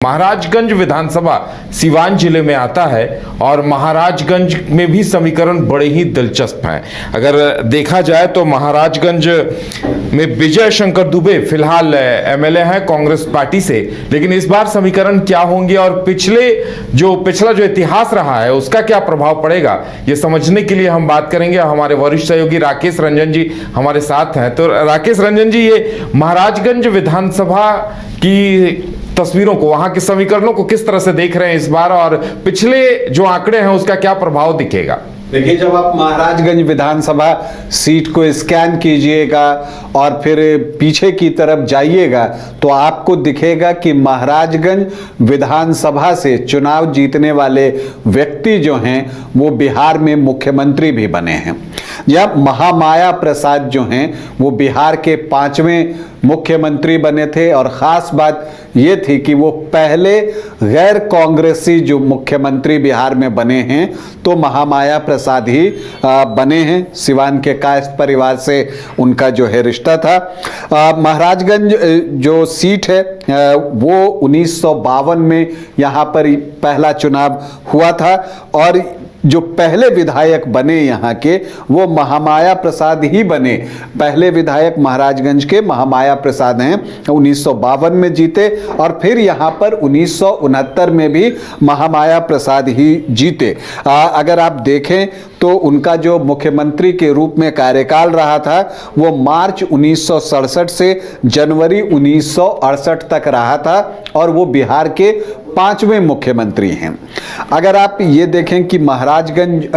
महाराजगंज विधानसभा सिवान जिले में आता है और महाराजगंज में भी समीकरण बड़े ही दिलचस्प हैं। अगर देखा जाए तो महाराजगंज में विजय शंकर दुबे फिलहाल एमएलए हैं कांग्रेस पार्टी से, लेकिन इस बार समीकरण क्या होंगे और पिछला जो इतिहास रहा है उसका क्या प्रभाव पड़ेगा, ये समझने के लिए हम बात करेंगे। हमारे वरिष्ठ सहयोगी राकेश रंजन जी हमारे साथ हैं। तो राकेश रंजन जी, ये महाराजगंज विधानसभा की तस्वीरों को, वहां के समीकरणों को किस तरह से देख रहे हैं इस बार, और पिछले जो आंकड़े हैं उसका क्या प्रभाव दिखेगा? देखिए, जब आप महाराजगंज विधानसभा सीट को स्कैन कीजिएगा और फिर पीछे की तरफ जाइएगा तो आपको दिखेगा कि महाराजगंज विधानसभा से चुनाव जीतने वाले व्यक्ति जो हैं वो बिहार में मुख्यमंत्री भी बने हैं। जब महामाया प्रसाद जो हैं वो बिहार के 5वें मुख्यमंत्री बने थे, और ख़ास बात ये थी कि वो पहले गैर कांग्रेसी जो मुख्यमंत्री बिहार में बने हैं तो महामाया प्रसाद ही बने हैं। सिवान के कायस्थ परिवार से उनका जो है रिश्ता था। महाराजगंज जो सीट है वो 1952 में यहाँ पर पहला चुनाव हुआ था, और जो पहले विधायक बने यहाँ के वो महामाया प्रसाद ही बने। पहले विधायक महाराजगंज के महामाया प्रसाद हैं, 1952 में जीते, और फिर यहाँ पर 1969 में भी महामाया प्रसाद ही जीते। अगर आप देखें तो उनका जो मुख्यमंत्री के रूप में कार्यकाल रहा था वो मार्च 1967 से जनवरी 1968 तक रहा था, और वो बिहार के 5वें मुख्यमंत्री हैं। अगर आप ये देखें कि महाराजगंज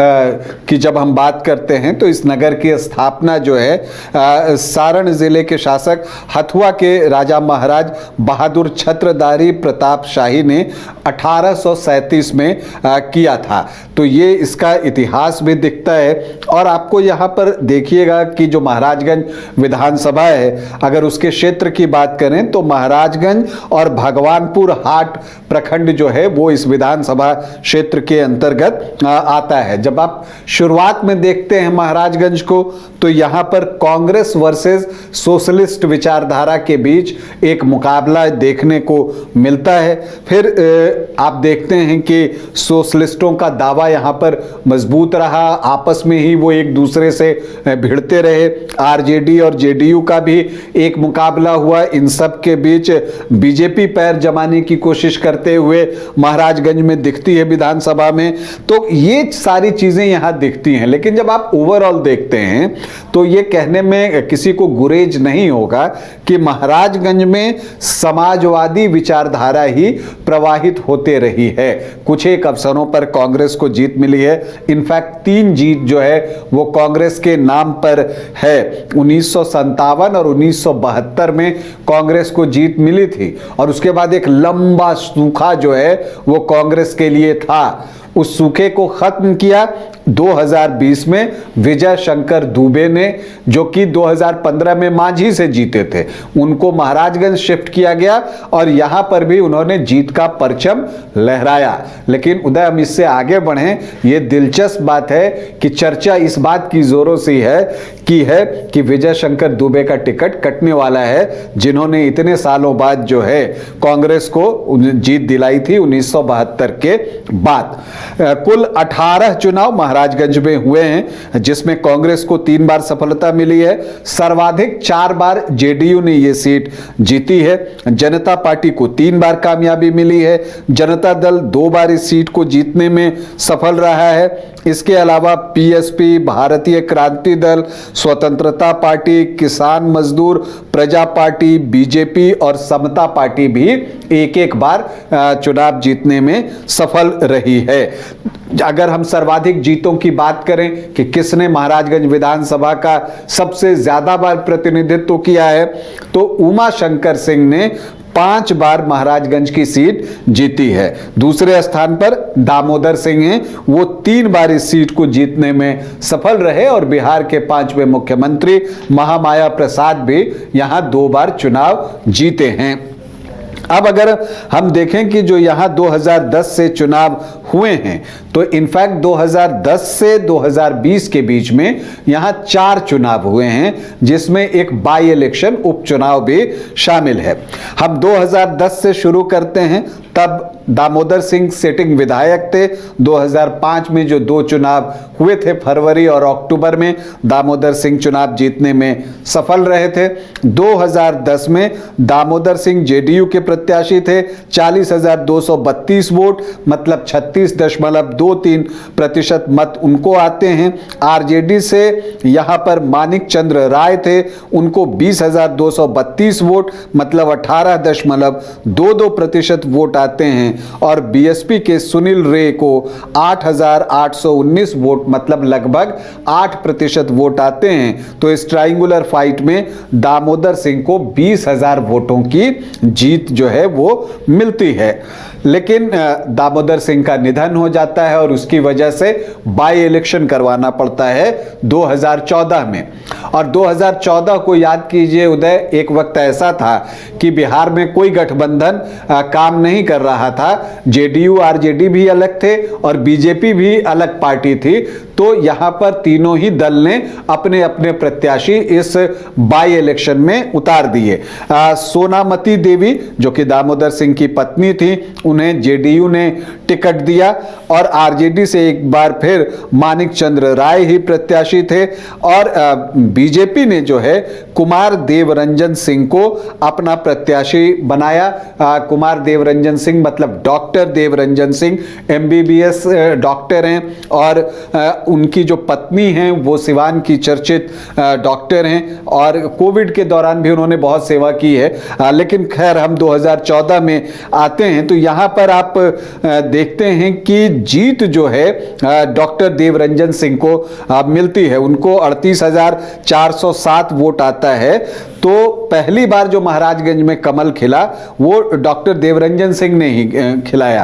की जब हम बात करते हैं तो इस नगर की स्थापना जो है सारण जिले के शासक हथुआ के राजा महाराज बहादुर छत्रधारी प्रताप शाही ने 1837 में किया था। तो ये इसका इतिहास भी दिखता है। और आपको यहाँ पर देखिएगा कि जो महाराजगंज विधानसभा है, अगर उसके क्षेत्र की बात करें तो महाराजगंज और भगवानपुर हाट प्रखंड जो है वो इस विधानसभा क्षेत्र के अंतर्गत आता है। जब आप शुरुआत में देखते हैं महाराजगंज को तो यहाँ पर कांग्रेस वर्सेस सोशलिस्ट विचारधारा के बीच एक मुकाबला देखने को मिलता है। फिर आप देखते हैं कि सोशलिस्टों का दावा यहाँ पर मजबूत रहा, आपस में ही वो एक दूसरे से भिड़ते रहे। आरजेडी और जेडीयू का भी एक मुकाबला हुआ, इन सब के बीच बीजेपी पैर जमाने की कोशिश करते हुए महाराजगंज में दिखती है विधानसभा में। तो ये सारी चीजें यहां दिखती हैं, लेकिन जब आप ओवरऑल देखते हैं तो ये कहने में किसी को गुरेज नहीं होगा कि महाराजगंज में समाजवादी विचारधारा ही प्रवाहित होते रही है। कुछ एक अवसरों पर कांग्रेस को जीत मिली है, इनफैक्ट 3 जीत जो है वो कांग्रेस के नाम पर है। 1957 और 1972 में कांग्रेस को जीत मिली थी, और उसके बाद एक लंबा सूखा जो है वो कांग्रेस के लिए था। उस सूखे को खत्म किया 2020 में विजय शंकर दुबे ने, जो कि 2015 में मांझी से जीते थे। उनको महाराजगंज शिफ्ट किया गया और यहां पर भी उन्होंने जीत का परचम लहराया। लेकिन उदय, हम इससे आगे बढ़ें, ये दिलचस्प बात है कि चर्चा इस बात की जोरों से है कि विजय शंकर दुबे का टिकट कटने वाला है, जिन्होंने इतने सालों बाद जो है कांग्रेस को जीत दिलाई थी 1972 के बाद। कुल 18 चुनाव महाराजगंज में हुए हैं, जिसमें कांग्रेस को 3 बार सफलता मिली है। सर्वाधिक 4 बार जेडीयू ने यह सीट जीती है। जनता पार्टी को 3 बार कामयाबी मिली है। जनता दल 2 बार इस सीट को जीतने में सफल रहा है। इसके अलावा पीएसपी, भारतीय क्रांति दल, स्वतंत्रता पार्टी, किसान मजदूर प्रजा पार्टी, बीजेपी और समता पार्टी भी एक बार चुनाव जीतने में सफल रही है। अगर हम सर्वाधिक जीतों की बात करें कि किसने महाराजगंज विधानसभा का सबसे ज्यादा बार प्रतिनिधित्व किया है, तो उमा शंकर सिंह ने 5 बार महाराजगंज की सीट जीती है। दूसरे स्थान पर दामोदर सिंह हैं, वो 3 बार इस सीट को जीतने में सफल रहे, और बिहार के 5वें मुख्यमंत्री महामाया प्रसाद भी यहां 2 बार चुनाव जीते हैं। अब अगर हम देखें कि जो यहाँ 2010 से चुनाव हुए हैं, तो इनफैक्ट 2010 से 2020 के बीच में यहाँ 4 चुनाव हुए हैं, जिसमें एक बाई इलेक्शन उपचुनाव भी शामिल है। हम 2010 से शुरू करते हैं। तब दामोदर सिंह सिटिंग विधायक थे। 2005 में जो 2 चुनाव हुए थे, फरवरी और अक्टूबर में, दामोदर सिंह चुनाव जीतने में सफल रहे थे। 2010 में दामोदर सिंह जेडीयू के प्रत्याशी थे। 40,232 वोट, मतलब 36.23% मत उनको आते हैं। आरजेडी से यहां पर मानिक चंद्र राय थे, उनको 20,232 वोट, मतलब 18.22% वोट आते हैं। और बीएसपी के सुनील रे को 8,819 वोट, मतलब लगभग 8% वोट आते हैं। तो इस ट्रायंगुलर फाइट में दामोदर सिंह को 20,000 वोटों की जीत जो है वो मिलती है। लेकिन दामोदर सिंह का निधन हो जाता है और उसकी वजह से बाई इलेक्शन करवाना पड़ता है 2014 में। और 2014 को याद कीजिए उदय, एक वक्त ऐसा था कि बिहार में कोई गठबंधन काम नहीं कर रहा था। जेडीयू आरजेडी भी अलग थे और बीजेपी भी अलग पार्टी थी। तो यहां पर तीनों ही दल ने अपने अपने प्रत्याशी इस बाई इलेक्शन में उतार दिए। सोनामती देवी, जो कि दामोदर सिंह की पत्नी थी, उन्हें जेडीयू ने टिकट दिया और आरजेडी से एक बार फिर मानिक चंद्र राय ही प्रत्याशी थे। और बीजेपी ने जो है कुमार देवरंजन सिंह को अपना प्रत्याशी बनाया। कुमार देवरंजन सिंह मतलब doctor Devranjan Singh, MBBS doctor हैं और उनकी जो पत्नी हैं वो सिवान की चर्चित डॉक्टर हैं और कोविड के दौरान भी उन्होंने बहुत सेवा की है। लेकिन खैर हम 2014 में आते हैं तो यहाँ पर आप देखते हैं कि जीत जो है डॉक्टर देवरंजन सिंह को मिलती है। उनको 38,407 वोट आता है। तो पहली बार जो महाराजगंज में कमल खिला वो डॉक्टर देवरंजन सिंह ने ही खिलाया।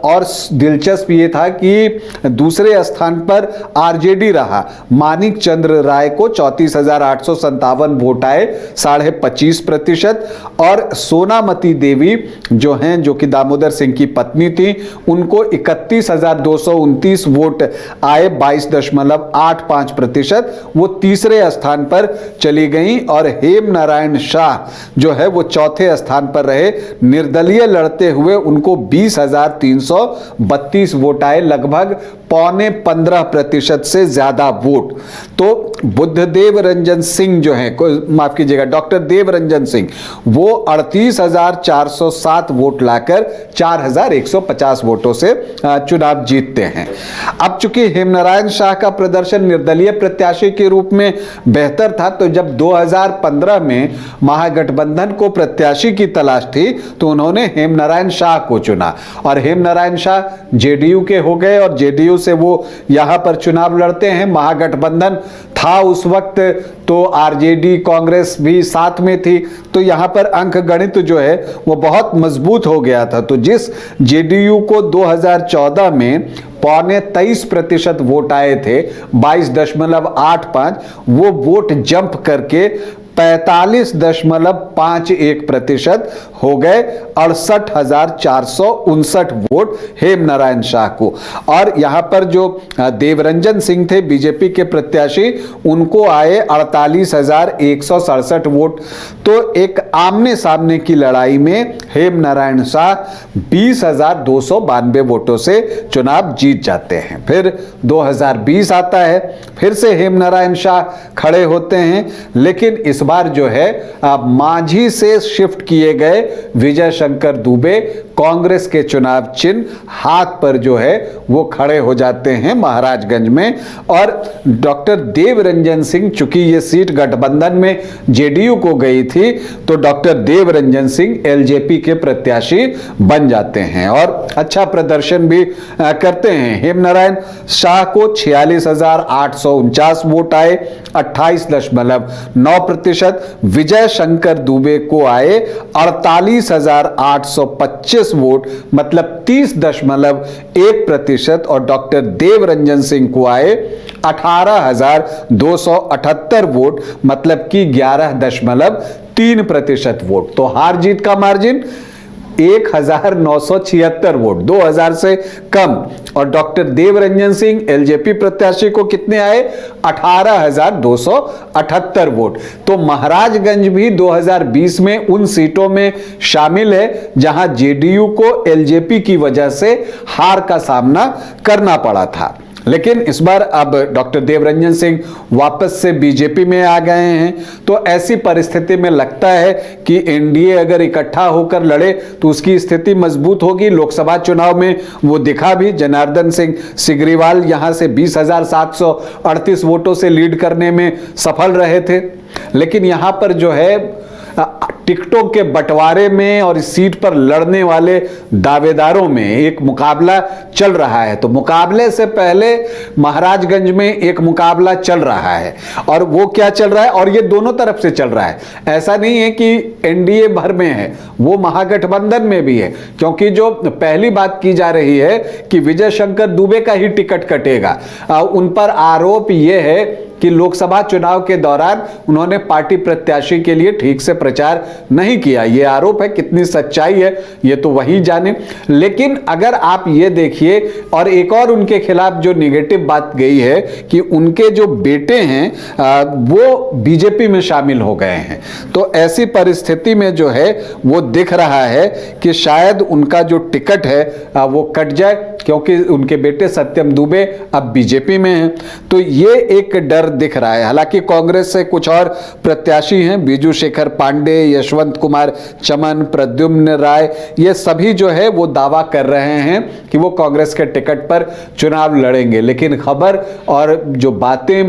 और दिलचस्प ये था कि दूसरे स्थान पर आरजेडी रहा। मानिक चंद्र राय को 34,857 वोट आए, 25.5%। और सोनामती देवी जो हैं, जो कि दामोदर सिंह की पत्नी थी, उनको 31,229 वोट आए, 22.85%। वो तीसरे स्थान पर चली गई। और हेम नारायण शाह जो है वो चौथे स्थान पर रहे। निर्दलीय लड़ते हुए उनको 20,332 वोट आए, लगभग 15.25% से ज्यादा वोट। तो बुद्धदेव रंजन सिंह जो है, माफ कीजिएगा, डॉक्टर देवरंजन सिंह, वो 38,407 वोट लाकर 4,150 वोटों से चुनाव जीतते हैं। अब चूंकि हेमनारायण शाह का प्रदर्शन निर्दलीय प्रत्याशी के रूप में बेहतर था, तो जब 2015 में महागठबंधन को प्रत्याशी की तलाश थी तो उन्होंने हेमनारायण शाह को चुना और हेमनारायण शाह जेडीयू के हो गए और जेडीयू से वो यहां पर चुनाव लड़ते हैं। महागठबंधन था उस वक्त, तो आरजेडी कांग्रेस भी साथ में थी, तो यहां पर अंक गणित जो है वो बहुत मजबूत हो गया था। तो जिस जेडीयू को 2014 में 23.25% वोट आए थे, 22.85, वो वोट जंप करके 45.51% हो गए, 68,459 वोट हेमनारायण शाह को। और यहां पर जो देवरंजन सिंह थे बीजेपी के प्रत्याशी, उनको आए 48,167 वोट। तो एक आमने सामने की लड़ाई में हेमनारायण शाह 20,292 वोटों से चुनाव जीत जाते हैं। फिर 2020 आता है, फिर से हेमनारायण शाह खड़े होते हैं, लेकिन इस बार जो है मांझी से शिफ्ट किए गए विजय शंकर दुबे कांग्रेस के चुनाव चिन्ह हाथ पर जो है वो खड़े हो जाते हैं महाराजगंज में। और डॉक्टर देवरंजन सिंह, चूंकि ये सीट गठबंधन में जेडीयू को गई थी, तो डॉक्टर देवरंजन सिंह एलजेपी के प्रत्याशी बन जाते हैं और अच्छा प्रदर्शन भी करते हैं। हेमनारायण शाह को 46,849 वोट आए, 28.9%। विजय शंकर दुबे को आए 48,825 वोट, मतलब 30.1%। और डॉक्टर देवरंजन सिंह को आए 18,278 वोट, मतलब कि 11.3% वोट। तो हार जीत का मार्जिन 1976 वोट, 2000 से कम। और डॉक्टर देवरंजन सिंह एलजेपी प्रत्याशी को कितने आए? 18,278 वोट। तो महाराजगंज भी 2020 में उन सीटों में शामिल है जहां जेडीयू को एलजेपी की वजह से हार का सामना करना पड़ा था। लेकिन इस बार अब डॉक्टर देवरंजन सिंह वापस से बीजेपी में आ गए हैं, तो ऐसी परिस्थिति में लगता है कि एनडीए अगर इकट्ठा होकर लड़े तो उसकी स्थिति मजबूत होगी। लोकसभा चुनाव में वो दिखा भी, जनार्दन सिंह सिग्रीवाल यहां से 20,738 वोटों से लीड करने में सफल रहे थे। लेकिन यहां पर जो है टिकटों के बंटवारे में और इस सीट पर लड़ने वाले दावेदारों में एक मुकाबला चल रहा है। तो मुकाबले से पहले महाराजगंज में एक मुकाबला चल रहा है, और वो क्या चल रहा है, और ये दोनों तरफ से चल रहा है। ऐसा नहीं है कि एनडीए भर में है, वो महागठबंधन में भी है। क्योंकि जो पहली बात की जा रही है कि विजय शंकर दुबे का ही टिकट कटेगा, उन पर आरोप ये है कि लोकसभा चुनाव के दौरान उन्होंने पार्टी प्रत्याशी के लिए ठीक से प्रचार नहीं किया। ये आरोप है, कितनी सच्चाई है ये तो वही जाने। लेकिन अगर आप ये देखिए, और एक और उनके खिलाफ जो निगेटिव बात गई है कि उनके जो बेटे हैं वो बीजेपी में शामिल हो गए हैं। तो ऐसी परिस्थिति में जो है वो दिख रहा है कि शायद उनका जो टिकट है वो कट जाए, क्योंकि उनके बेटे सत्यम दुबे अब बीजेपी में हैं। तो ये एक डर दिख रहा है। हालांकि कांग्रेस से कुछ और प्रत्याशी हैं, बीजू शेखर पांडे, यशवंत कुमार चमन, प्रद्युम्न राय, ये सभी जो है वो दावा कर रहे हैं कि वो कांग्रेस के टिकट पर चुनाव लड़ेंगे। लेकिन खबर और जो बातें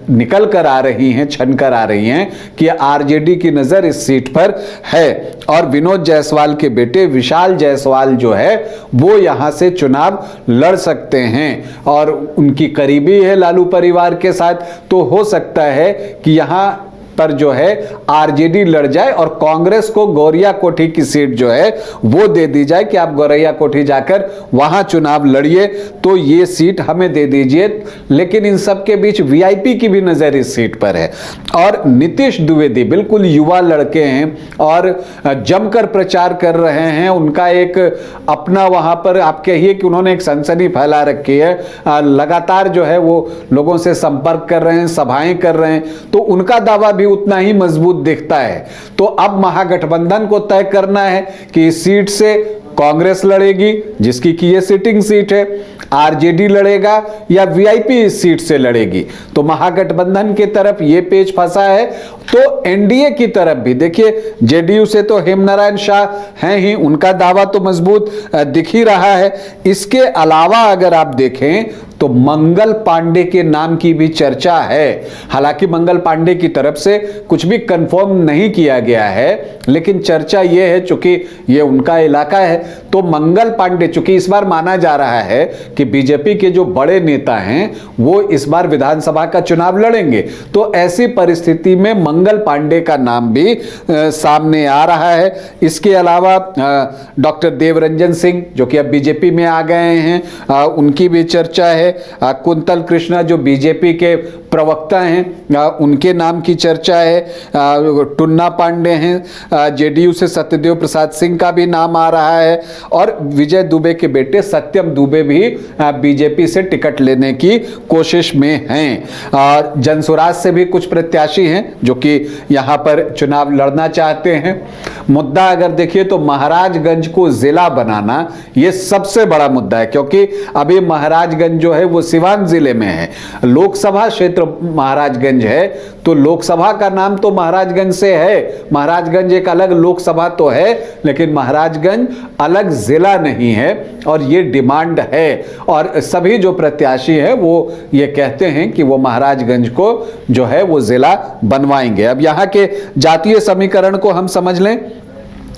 निकल कर आ रही हैं, छन कर आ रही हैं कि आरजेडी की नजर इस सीट पर है, और विनोद जायसवाल के बेटे विशाल जायसवाल जो है वो यहां से चुनाव लड़ सकते हैं, और उनकी करीबी है लालू परिवार के साथ। तो हो सकता है कि यहां पर जो है आरजेडी लड़ जाए और कांग्रेस को गौरिया कोठी की सीट जो है वो दे दी जाए कि आप गौरिया कोठी जाकर वहां चुनाव लड़िए, तो ये सीट हमें दे दीजिए। लेकिन इन सब के बीच वीआईपी की भी नजर इस सीट पर है, और नीतीश द्विवेदी बिल्कुल युवा लड़के हैं और जमकर प्रचार कर रहे हैं। उनका एक अपना वहां पर आप कहिए कि उन्होंने एक सनसनी फैला रखी है, लगातार जो है वो लोगों से संपर्क कर रहे हैं, सभाएं कर रहे हैं, तो उनका दावा भी उतना ही मजबूत दिखता है। तो अब महागठबंधन को तय करना है कि इस सीट से कांग्रेस लड़ेगी, जिसकी कि ये सिटिंग सीट है, आरजेडी लड़ेगा, या वीआईपी इस सीट से लड़ेगी। तो महागठबंधन की तरफ ये पेच फंसा है। तो एनडीए की तरफ भी देखिए, जेडीयू से तो हेमनारायण शाह हैं ही, उनका दावा तो मजबूत दिख ही रहा है। इसके अलावा अगर आप देखें तो मंगल पांडे के नाम की भी चर्चा है। हालांकि मंगल पांडे की तरफ से कुछ भी कंफर्म नहीं किया गया है, लेकिन चर्चा यह है, चूंकि ये उनका इलाका है, तो मंगल पांडे, चूंकि इस बार माना जा रहा है कि बीजेपी के जो बड़े नेता हैं वो इस बार विधानसभा का चुनाव लड़ेंगे, तो ऐसी परिस्थिति में मंगल पांडे का नाम भी सामने आ रहा है। इसके अलावा डॉक्टर देवरंजन सिंह जो कि अब बीजेपी में आ गए हैं, उनकी भी चर्चा है। कुंतल कृष्णा जो बीजेपी के प्रवक्ता हैं, उनके नाम की चर्चा है। टुन्ना पांडे हैं, जेडीयू से सत्यदेव प्रसाद सिंह का भी नाम आ रहा है, और विजय दुबे के बेटे सत्यम दुबे भी बीजेपी से टिकट लेने की कोशिश में हैं। और जनसुराज से भी कुछ प्रत्याशी हैं जो कि यहां पर चुनाव लड़ना चाहते हैं। मुद्दा अगर देखिए तो महाराजगंज को जिला बनाना यह सबसे बड़ा मुद्दा है, क्योंकि अभी महाराजगंज जो है वो सिवान जिले में है, लोकसभा क्षेत्र महाराजगंज है, तो लोकसभा का नाम तो महाराजगंज से है, महाराजगंज एक अलग लोकसभा तो है, लेकिन महाराजगंज अलग जिला नहीं है, और ये डिमांड है। और सभी जो प्रत्याशी हैं वो ये कहते हैं कि वो महाराजगंज को जो है वो जिला बनवाएंगे। अब यहाँ के जातीय समीकरण को हम समझ लें।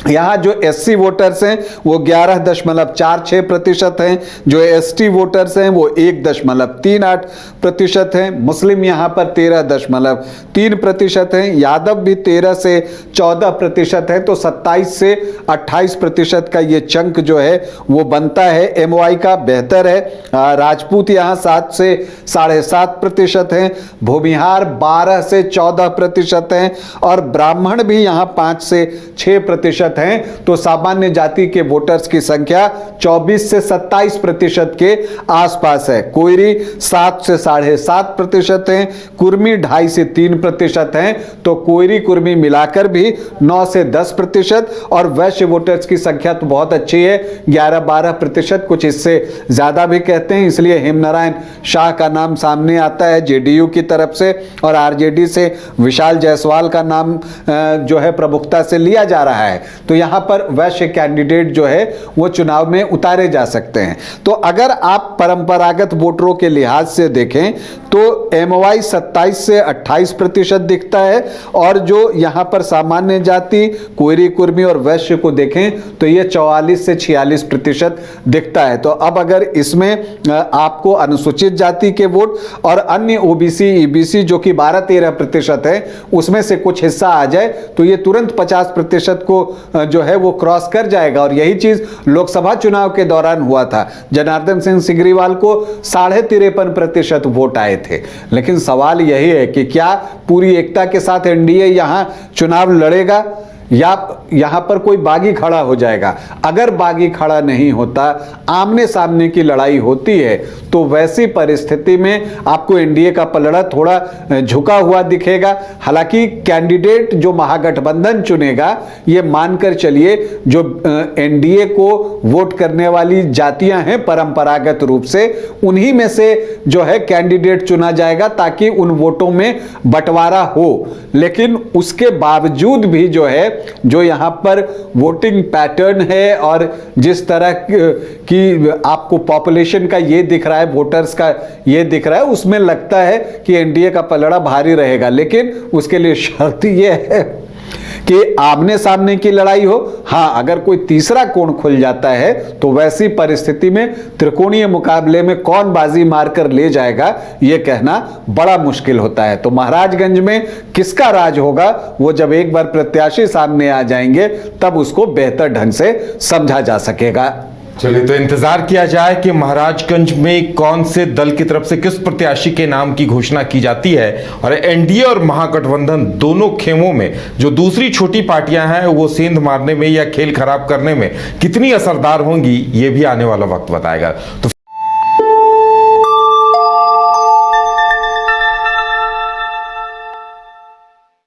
यहाँ जो एससी वोटर्स हैं वो 11.46% हैं, जो एसटी वोटर्स हैं वो 1.38% हैं, मुस्लिम यहाँ पर 13.3% हैं, यादव भी 13 से 14% है, तो 27 से 28% का ये चंक जो है वो बनता है। एमवाई का बेहतर है, राजपूत यहाँ 7 से 7.5% हैं, भूमिहार 12 से 14% हैं, और ब्राह्मण भी यहाँ 5 से 6% हैं तो सामान्य जाति के वोटर्स की संख्या 24 से 27% के आसपास है। कोयरी 7 से 7.5% हैं, कुर्मी 2.5 से 3% हैं, तो कोयरी कुर्मी मिलाकर भी 9 से 10%, और वैश्य वोटर्स की संख्या तो बहुत अच्छी है, 11-12%, कुछ इससे ज्यादा भी कहते हैं। इसलिए हेमनारायण शाह का नाम सामने आता है जेडीयू की तरफ से, और आरजेडी से विशाल जायसवाल का नाम जो है प्रमुखता से लिया जा रहा है। तो यहां पर वैश्य कैंडिडेट जो है वो चुनाव में उतारे जा सकते हैं। तो अगर आप परंपरागत वोटरों के लिहाज से देखें तो एमवाई 27 से 28% दिखता है, और जो यहां पर सामान्य जाति, कोयरी कुर्मी और वैश्य को देखें तो ये 44 से 46% दिखता है। तो अब अगर इसमें आपको अनुसूचित जाति के वोट और अन्य ओबीसी ईबीसी जो कि 12-13% है उसमें से कुछ हिस्सा आ जाए तो ये तुरंत 50% को जो है वो क्रॉस कर जाएगा। और यही चीज लोकसभा चुनाव के दौरान हुआ था। जनार्दन सिंह सिग्रीवाल को 53.5% वोट आए थे। लेकिन सवाल यही है कि क्या पूरी एकता के साथ एनडीए यहां चुनाव लड़ेगा या यहां पर कोई बागी खड़ा हो जाएगा। अगर बागी खड़ा नहीं होता, आमने सामने की लड़ाई होती है, तो वैसी परिस्थिति में आपको एनडीए का पलड़ा थोड़ा झुका हुआ दिखेगा। हालांकि कैंडिडेट जो महागठबंधन चुनेगा, ये मानकर चलिए जो एनडीए को वोट करने वाली जातियां हैं परंपरागत रूप से, उन्हीं में से जो है कैंडिडेट चुना जाएगा ताकि उन वोटों में बंटवारा हो। लेकिन उसके बावजूद भी जो है, जो यहां पर वोटिंग पैटर्न है और जिस तरह की आपको पॉपुलेशन का ये दिख रहा है, वोटर्स का ये दिख रहा है, उसमें लगता है कि एनडीए का पलड़ा भारी रहेगा। लेकिन उसके लिए शर्त ये है कि आमने सामने की लड़ाई हो। हां, अगर कोई तीसरा कोण खुल जाता है तो वैसी परिस्थिति में त्रिकोणीय मुकाबले में कौन बाजी मारकर ले जाएगा, यह कहना बड़ा मुश्किल होता है। तो महाराजगंज में किसका राज होगा, वो जब एक बार प्रत्याशी सामने आ जाएंगे तब उसको बेहतर ढंग से समझा जा सकेगा। चलिए, तो इंतजार किया जाए कि महाराजगंज में कौन से दल की तरफ से किस प्रत्याशी के नाम की घोषणा की जाती है, और एनडीए और महागठबंधन दोनों खेमों में जो दूसरी छोटी पार्टियां हैं वो सेंध मारने में या खेल खराब करने में कितनी असरदार होंगी, ये भी आने वाला वक्त बताएगा। तो